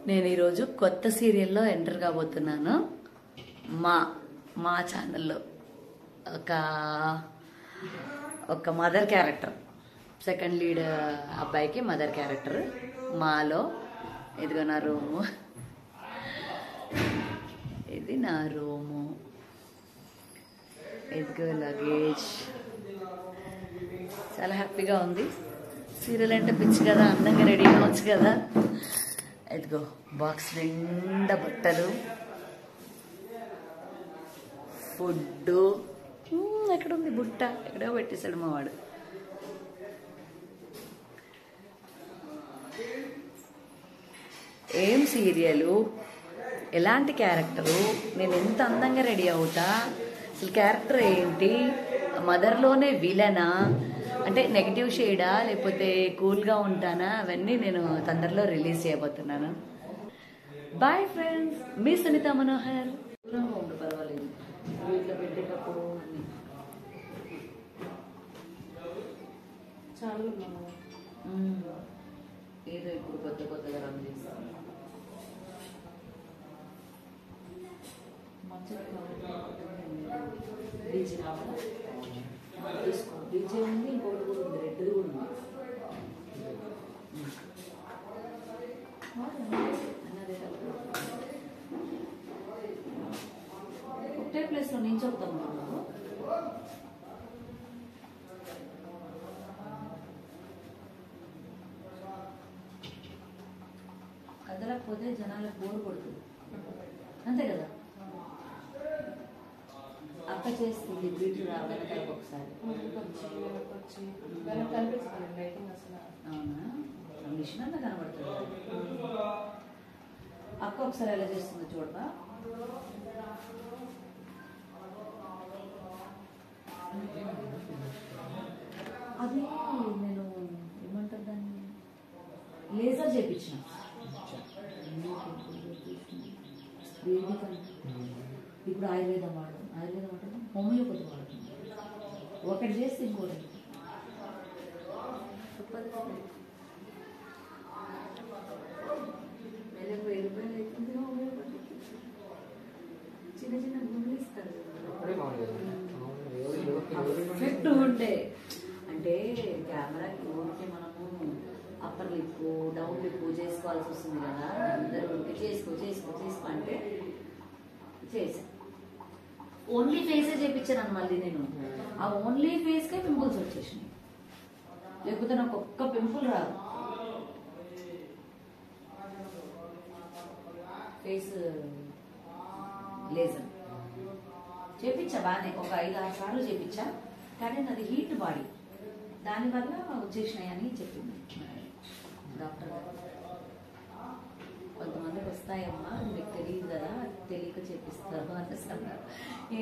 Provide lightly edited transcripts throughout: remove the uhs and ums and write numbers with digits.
నేను ఈరోజు కొత్త సీరియల్లో ఎంటర్ కాబోతున్నాను. మా మా ఛానల్లో ఒక మదర్ క్యారెక్టర్, సెకండ్ లీడ్ అబ్బాయికి మదర్ క్యారెక్టర్. మాలో ఇదిగో నా రూము, ఇది నా రూము, ఇదిగో లగేజ్. చాలా హ్యాపీగా ఉంది. సీరియల్ అంటే పిచ్చి కదా, అందంగా రెడీ అవ్వచ్చు కదా. ఇదిగో బాక్స్ నిండా బట్టలు, ఫుడ్. ఎక్కడ ఉంది బుట్ట? ఎక్కడో పెట్టేశాడు మా వాడు. ఏం సీరియలు, ఎలాంటి క్యారెక్టరు, నేను ఎంత అందంగా రెడీ అవుతా, అసలు క్యారెక్టర్ ఏంటి, మదర్లోనే విలనా, అంటే నెగిటివ్ షేడా లేకపోతే కూల్గా ఉంటానా, అవన్నీ నేను తొందరలో రిలీజ్ చేయబోతున్నాను. బాయ్ ఫ్రెండ్స్, మీ సునీత మనోహర్. ఉండు, పర్వాలేదు, వీటిలో పెట్టేటప్పుడు చాలా ఏదో ఇప్పుడు కొత్తగా రన్ చేస్తాను. డీజే కావాలా? తీసుకో. డీజే ఉంది, ఇంకోటి కూడా ఉంది, రెడ్ది కూడా ఉంది. ఒకటే ప్లేస్లో నేను చెప్తాను. కదలకపోతే జనాలకు బోర్ కొడుతుంది, అంతే కదా. అక్క చేస్తుంది బీట్లు వెనకాల ఒకసారి. అవునా? మిషన్ అంతా కనబడుతుంది. అక్క ఒకసారి ఎలా చేస్తుందో చూడరా. అది నేను ఏమంటారు దాన్ని, లేజర్ చేయించిన. ఇప్పుడు ఆయుర్వేదం వాడటం, హోమియోపతి వాడటం. ఒకటి చేస్తే ఇంకోటి చిన్న చిన్న గుండెలు ఇస్తారు. పర్ఫెక్ట్ ఉంటే అంటే కెమెరాకి ఊరికి మనము అప్పర్ లిప్ డౌన్ లిప్ చేసుకోవాల్సి వస్తుంది కదా. అందరూ ఉంటే చేసుకో అంటే చేశాను. ఓన్లీ ఫేసే చేయించాను మళ్ళీ నేను. ఆ ఓన్లీ ఫేస్కే పింపుల్స్ వచ్చేసినాయి, లేకపోతే నాకు ఒక్క పింపుల్ రాదు. ఫేస్ లేజర్ చేయించా బాగానే, ఒక 5-6 సార్లు చేయించా. కానీ నాది హీట్ బాడీ, దానివల్ల వచ్చేసినాయి అని చెప్పింది డాక్టర్ గారు. కొంతమందికి వస్తాయమ్మా, మీకు తెలియదు కదా, తెలియక చేపిస్తారు అనేసి అన్నారు.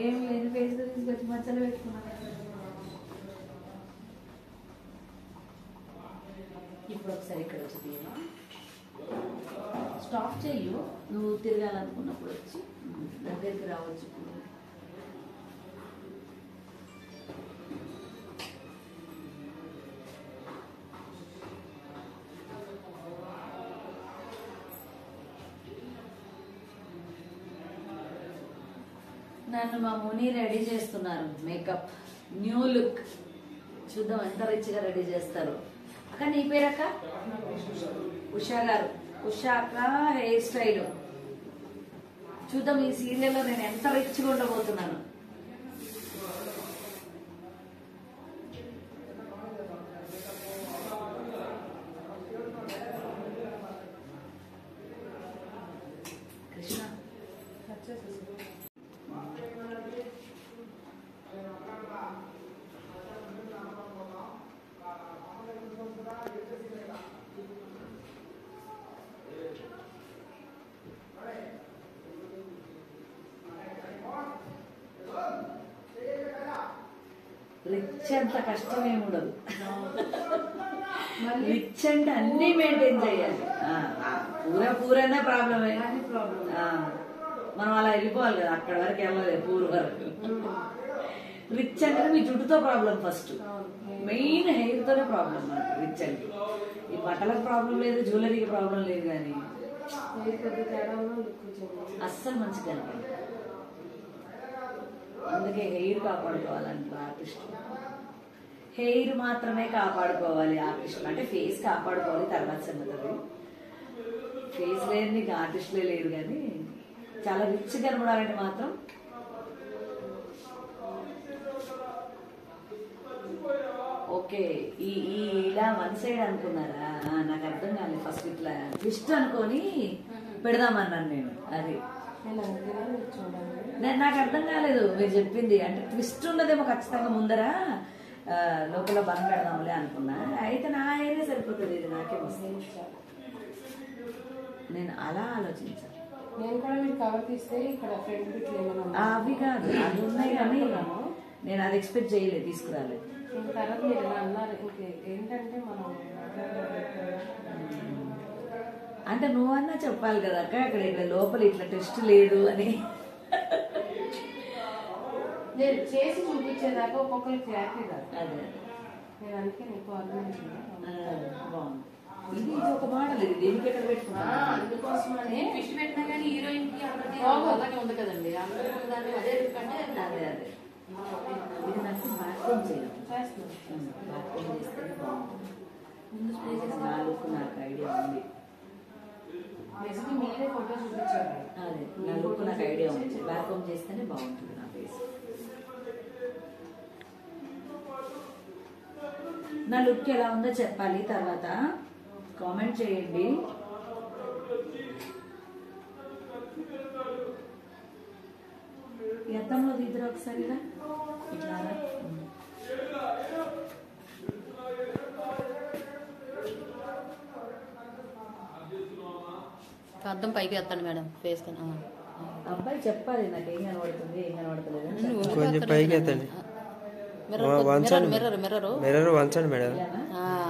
ఏం లేదు, ఫేస్ తీసుకొచ్చి మచ్చలు పెట్టుకున్నాను. ఇప్పుడు ఒకసారి ఇక్కడ వచ్చి తీయమా, స్టాప్ చెయ్యు. నువ్వు తిరగాలనుకున్నప్పుడు వచ్చి దగ్గరికి రావచ్చు. నన్ను మా ముని రెడీ చేస్తున్నారు. Makeup, new look. చూద్దాం ఎంత రిచ్గా రెడీ చేస్తారు. అక్క నీ పేరక్క? ఉషా గారు. ఉషా అక్క హెయిర్ స్టైల్ చూద్దాం. ఈ సీరియల్లో నేను ఎంత రిచ్గా ఉండబోతున్నాను. కృష్ణ రిచ్ అంత కష్టం ఏమి ఉండదు. రిచ్ అంటే అన్ని మెయింటైన్ చేయాలి. పూరైనా ప్రాబ్లమే. మనం అలా వెళ్ళిపోవాలి కదా, అక్కడ వరకు వెళ్ళలేదు పూర్ వరకు. రిచ్ అంటే మీ జుట్టుతో ప్రాబ్లం ఫస్ట్, మెయిన్ హెయిర్ తోనే ప్రాబ్లం మనకి రిచ్ అంటే. ఈ బట్టలకు ప్రాబ్లం లేదు, జ్యువెలరీకి ప్రాబ్లం లేదు, కానీ అస్సలు మంచిగా కనిపించదు. అందుకే హెయిర్ కాపాడుకోవాలంటారు ఆర్టిస్ట్. హెయిర్ మాత్రమే కాపాడుకోవాలి ఆర్టిస్ట్, అంటే ఫేస్ కాపాడుకోవాలి తర్వాత సంగతి. ఫేస్ లేని నీకు ఆర్టిస్ట్లే లేరు, కానీ చాలా రిచ్ కనబడాలంటే మాత్రం ఓకే. ఈ ఇలా వన్ సైడ్ అనుకున్నారా? నాకు అర్థం కాలేదు. ఫస్ట్ ఇట్లా ట్విస్ట్ అనుకొని పెడదామన్నాను నేను. అది నాకు అర్థం కాలేదు మీరు చెప్పింది. అంటే ట్విస్ట్ ఉన్నదేమో ఖచ్చితంగా ముందర, లోపల బంద్ పెడదాంలే అనుకున్నా. అయితే నా ఏరియా సరిపోతుంది, ఇది నాకే వస్తుంది. నేను అలా ఆలోచించాను. నేను కూడా మీరు కవర్ తీస్తే ఇక్కడ ఫ్రంట్ అవి కాదు, అది ఉన్నాయి కానీ నేను అది ఎక్స్పెక్ట్ చేయలేదు, తీసుకురాలేదు. తర్వాత మీరు ఎలా అన్నారు ఏంటంటే మనం అంటే నువ్వన్నా చెప్పాలి కదా అక్క, అక్కడ ఇట్లా లోపల ఇట్లా టెస్ట్ లేదు అని. నేను చేసి చూపించేదాకా ఒక్కొక్కరు క్లారిటీ కాదు. అదే నేను అందుకే నీకు బాగుంది. ఇది ఒక మోడల్, ఇది దేనికి ఎక్కడ పెట్టుకున్నా అందుకోసమని ఫిష్ పెట్టినా కానీ హీరోయిన్ కి అలాగే ఉంది కదండి. అదే అదే అదే ఇది నాకు బాత్రూమ్ చేయాలి. బాత్రూమ్ చేస్తేనే బాగుంటుంది. నాలుగు నాకు ఐడియా ఉంది. మీరే ఫోటో చూపించారు. అదే నా లుక్ నాకు ఐడియా ఉంది. బాత్రూమ్ చేస్తేనే బాగుంటుంది నా ఫేస్. నా లుక్ ఎలా ఉందో చెప్పాలి, తర్వాత కామెంట్ చేయండి. ఎంతలో ఇద్దరు ఒకసారి ఇట్లా అర్థం పైకి ఎత్తాను మేడం ఫేస్ కన్నా. అబ్బాయి చెప్పాలి నాకు ఏం కనబడుతుంది ఏం కనబడతలేదు. కొంచెం పైకి ఎత్తండి. మిర్రర్ మిర్రర్ మిర్రర్ వంచండి మేడం.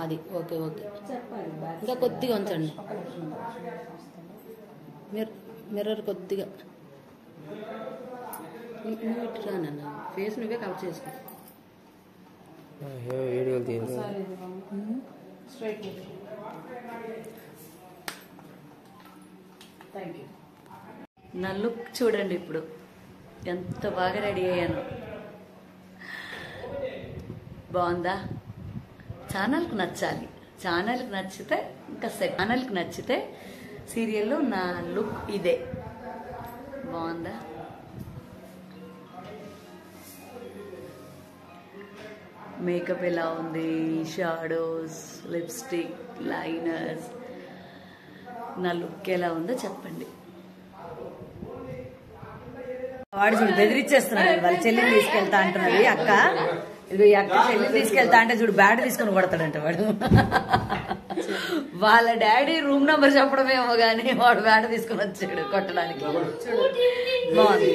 అది ఓకే ఓకే. చెప్పాలి ఇంకా కొద్దిగా ఉంచండి. మిర్రర్ కొద్దిగా నువ్వు ఇటు రానన్న ఫేస్ నువ్వే కవర్ చేసుకో. వీడియోలు తీయండి. Thank you. నా లుక్ చూడండి ఇప్పుడు ఎంత బాగా రెడీ అయ్యాను. బాగుందా? ఛానల్కి నచ్చాలి. ఛానల్కి నచ్చితే ఇంకా ఛానల్కి నచ్చితే సీరియల్లో నా లుక్ ఇదే. బాగుందా? మేకప్ ఎలా ఉంది, షాడోస్, లిప్స్టిక్, లైనర్స్, నా లుక్ ఎలా ఉందో చెప్పండి. వాడు చూడు బెదిరించేస్తున్నాడు. వాళ్ళ చెల్లిని తీసుకెళ్తా అంటున్నది అక్క. ఇది అక్క చెల్లిని తీసుకెళ్తా అంటే చూడు బ్యాట్ తీసుకొని కొడతాడంట వాడు. వాళ్ళ డాడీ రూమ్ నెంబర్ చెప్పడమేమో గానీ వాడు బ్యాట్ తీసుకొని వచ్చాడు కొట్టడానికి. బాగుంది.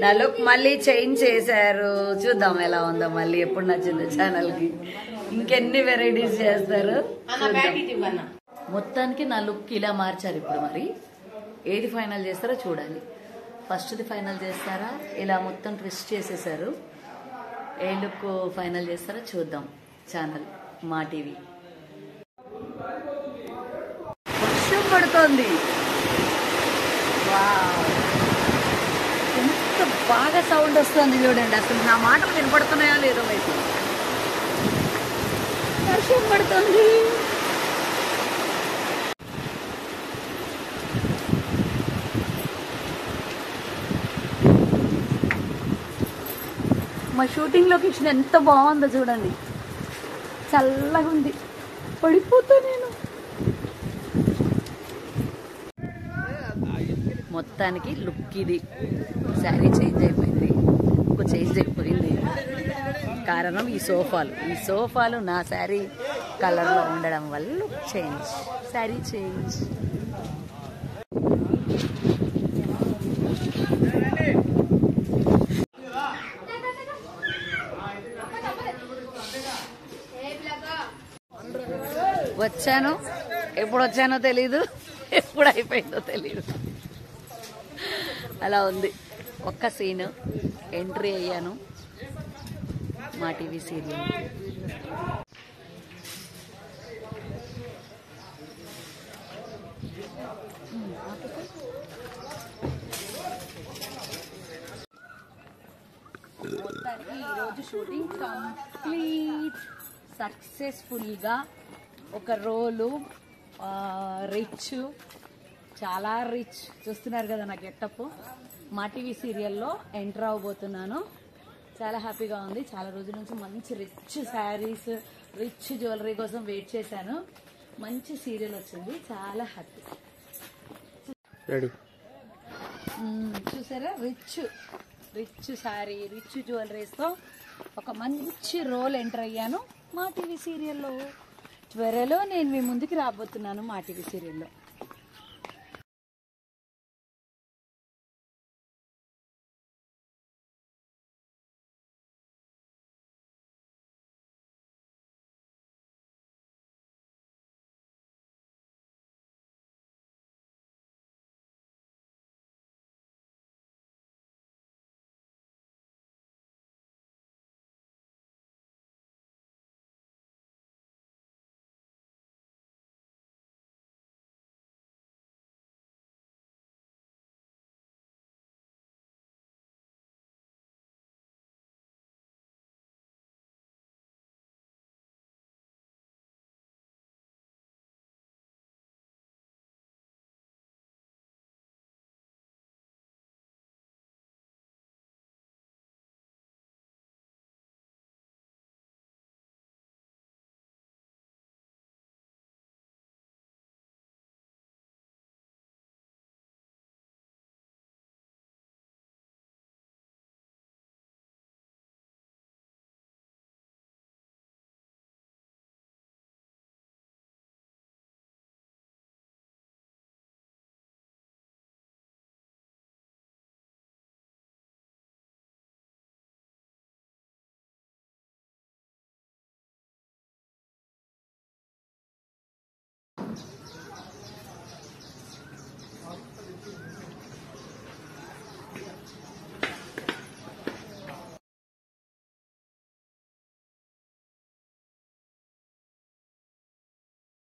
నా లుక్ మళ్ళీ చేంజ్ చేశారు, చూద్దాం ఎలా ఉందో. మళ్ళీ ఎప్పుడు నచ్చిందో ఛానల్కి, ఇంకెన్ని వెరైటీస్ చేస్తారు. మొత్తానికి నా లుక్ ఇలా మార్చారు. ఇప్పుడు మరి ఏది ఫైనల్ చేస్తారో చూడాలి. ఫస్ట్ది ఫైనల్ చేస్తారా, ఇలా మొత్తం ట్విస్ట్ చేసేసారు. ఏ లుక్ ఫైనల్ చేస్తారో చూద్దాం. ఛానల్ మా టీవీ. వర్షం పడుతోంది. ఎంత బాగా సౌండ్ వస్తుంది చూడండి. అసలు నా మాటలు వినపడుతున్నాయో లేదో వైపు. వర్షం పడుతుంది. మా షూటింగ్ లొకేషన్ ఎంత బాగుందో చూడండి. చల్లగా ఉంది, పడిపోతా నేను. మొత్తానికి లుక్ ఇది. శారీ చేంజ్ అయిపోయింది, ఇంకో చేంజ్ అయిపోయింది. కారణం ఈ సోఫాలు. ఈ సోఫాలు నా శారీ కలర్లో ఉండడం వల్ల లుక్ చేంజ్, శారీ చేంజ్. వచ్చాను, ఎప్పుడు వచ్చానో తెలీదు, ఎప్పుడు అయిపోయిందో తెలీదు. అలా ఉంది. ఒక్క సీను ఎంట్రీ అయ్యాను మా టీవీ సీరియల్. మొత్తానికి ఈరోజు షూటింగ్ కంప్లీట్ సక్సెస్ఫుల్గా. ఒక రోలు రిచ్, చాలా రిచ్, చూస్తున్నారు కదా నా గెటప్. మా టీవీ సీరియల్లో ఎంటర్ అవ్వబోతున్నాను. చాలా హ్యాపీగా ఉంది. చాలా రోజుల నుంచి మంచి రిచ్ శారీస్, రిచ్ జ్యువెలరీ కోసం వెయిట్ చేశాను. మంచి సీరియల్ వచ్చింది, చాలా హ్యాపీ. రెడీ. చూసారా, రిచ్ శారీ, రిచ్ జ్యువెలరీస్తో ఒక మంచి రోల్ ఎంటర్ అయ్యాను మా టీవీ సీరియల్లో. త్వరలో నేను మీ ముందుకు రాబోతున్నాను మా టీవీ సీరియల్లో.